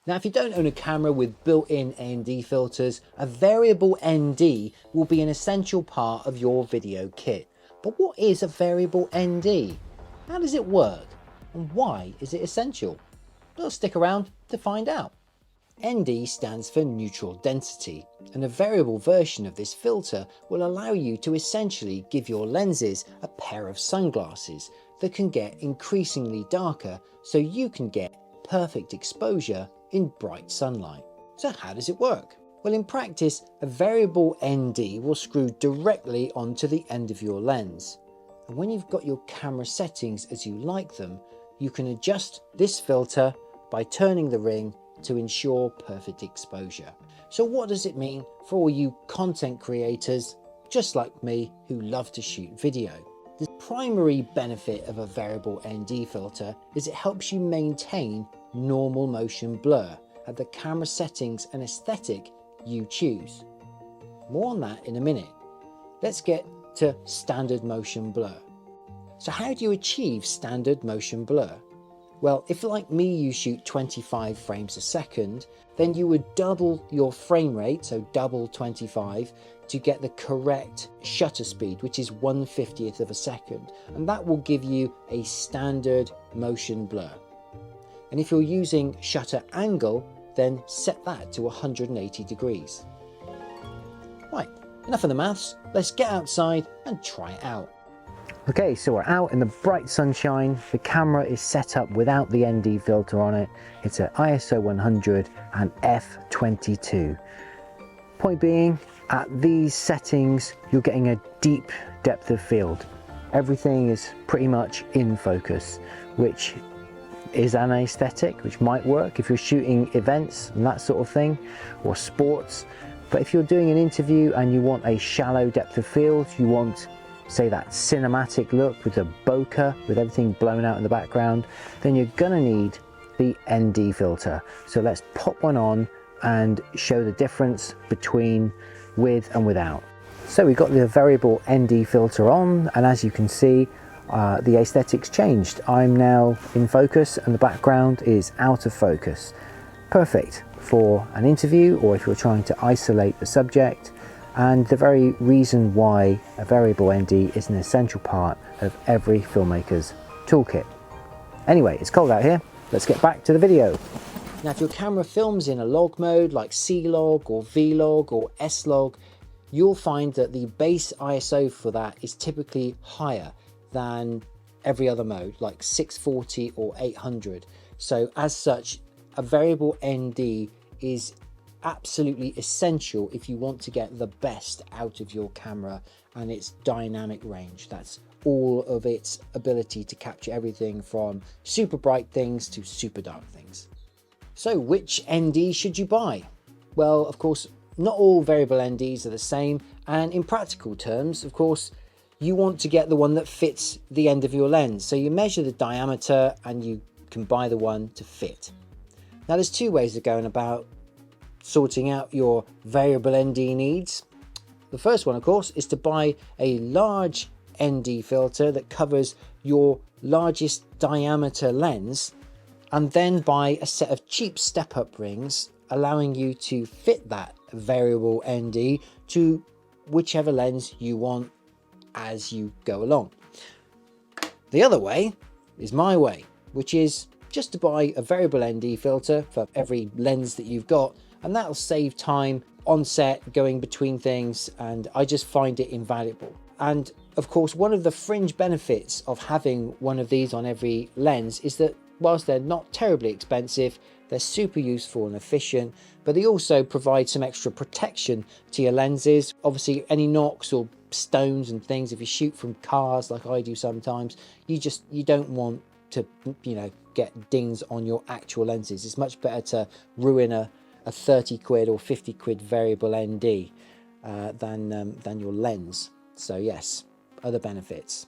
Now, if you don't own a camera with built-in ND filters, a variable ND will be an essential part of your video kit. But what is a variable ND? How does it work? And why is it essential? Well, stick around to find out. ND stands for neutral density, and a variable version of this filter will allow you to essentially give your lenses a pair of sunglasses that can get increasingly darker so you can get perfect exposure in bright sunlight. So how does it work? Well, in practice, a variable ND will screw directly onto the end of your lens. And when you've got your camera settings as you like them, you can adjust this filter by turning the ring to ensure perfect exposure. So what does it mean for all you content creators just like me who love to shoot video? The primary benefit of a variable ND filter is it helps you maintain normal motion blur at the camera settings and aesthetic you choose. More on that in a minute. Let's get to standard motion blur. So how do you achieve standard motion blur? Well, if like me you shoot 25 frames a second, then you would double your frame rate, so double 25, to get the correct shutter speed, which is 1/50th of a second, and that will give you a standard motion blur. And if you're using shutter angle, then set that to 180 degrees. Right, enough of the maths, let's get outside and try it out. Okay, so we're out in the bright sunshine. The camera is set up without the ND filter on it. It's at ISO 100 and f/22. Point being, at these settings, you're getting a deep depth of field. Everything is pretty much in focus, which is an aesthetic, which might work if you're shooting events and that sort of thing, or sports. But if you're doing an interview and you want a shallow depth of field, you want, say, that cinematic look with a bokeh, with everything blown out in the background, then you're gonna need the ND filter. So let's pop one on and show the difference between with and without. So we've got the variable ND filter on, and as you can see, the aesthetics changed. I'm now in focus and the background is out of focus. Perfect for an interview or if you're trying to isolate the subject, and the very reason why a variable ND is an essential part of every filmmaker's toolkit. Anyway, it's cold out here, let's get back to the video. Now, if your camera films in a log mode like C-Log or V-Log or S-Log, you'll find that the base ISO for that is typically higher than every other mode, like 640 or 800. So as such, a variable ND is absolutely essential if you want to get the best out of your camera and its dynamic range. That's all of its ability to capture everything from super bright things to super dark things. So which ND should you buy? Well, of course, not all variable NDs are the same, and in practical terms, of course, you want to get the one that fits the end of your lens. So you measure the diameter and you can buy the one to fit. Now there's two ways of going about sorting out your variable ND needs. The first one, of course, is to buy a large ND filter that covers your largest diameter lens, and then buy a set of cheap step-up rings allowing you to fit that variable ND to whichever lens you want as you go along. The other way is my way, which is just to buy a variable ND filter for every lens that you've got, and that'll save time on set going between things, and I just find it invaluable. And of course, one of the fringe benefits of having one of these on every lens is that whilst they're not terribly expensive, they're super useful and efficient, but they also provide some extra protection to your lenses. Obviously, any knocks or stones and things, if you shoot from cars like I do sometimes, you don't want to, you know, get dings on your actual lenses. It's much better to ruin a 30 quid or 50 quid variable ND than your lens. So yes, other benefits.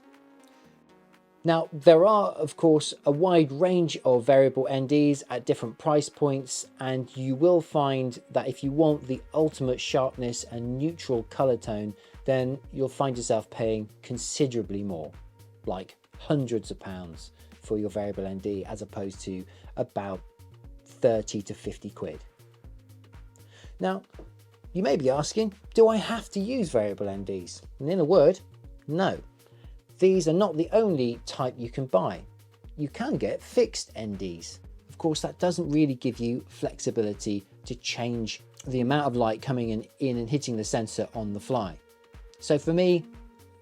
Now, there are, of course, a wide range of variable NDs at different price points, and you will find that if you want the ultimate sharpness and neutral color tone, then you'll find yourself paying considerably more, like hundreds of pounds for your variable ND, as opposed to about 30 to 50 quid. Now, you may be asking, do I have to use variable NDs? And in a word, no. These are not the only type you can buy. You can get fixed NDs. Of course, that doesn't really give you flexibility to change the amount of light coming in and hitting the sensor on the fly. So for me,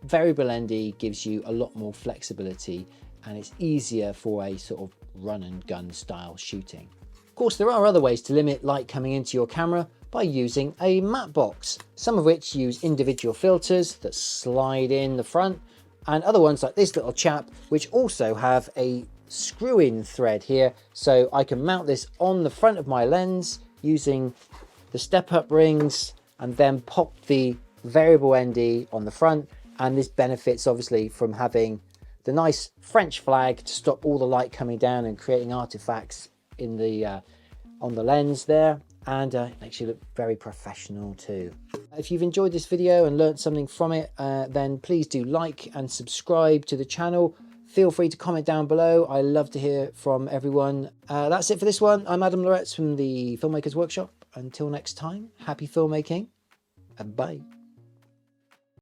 variable ND gives you a lot more flexibility and it's easier for a sort of run and gun style shooting. Of course, there are other ways to limit light coming into your camera by using a matte box, some of which use individual filters that slide in the front, and other ones like this little chap, which also have a screw-in thread here, so I can mount this on the front of my lens using the step-up rings and then pop the variable ND on the front. And this benefits obviously from having the nice French flag to stop all the light coming down and creating artifacts in the on the lens there, and it makes you look very professional too. If you've enjoyed this video and learned something from it, then please do like and subscribe to the channel. Feel free to comment down below. I love to hear from everyone. That's it for this one. I'm Adam Loretz from the Filmmakers Workshop. Until next time, happy filmmaking and bye.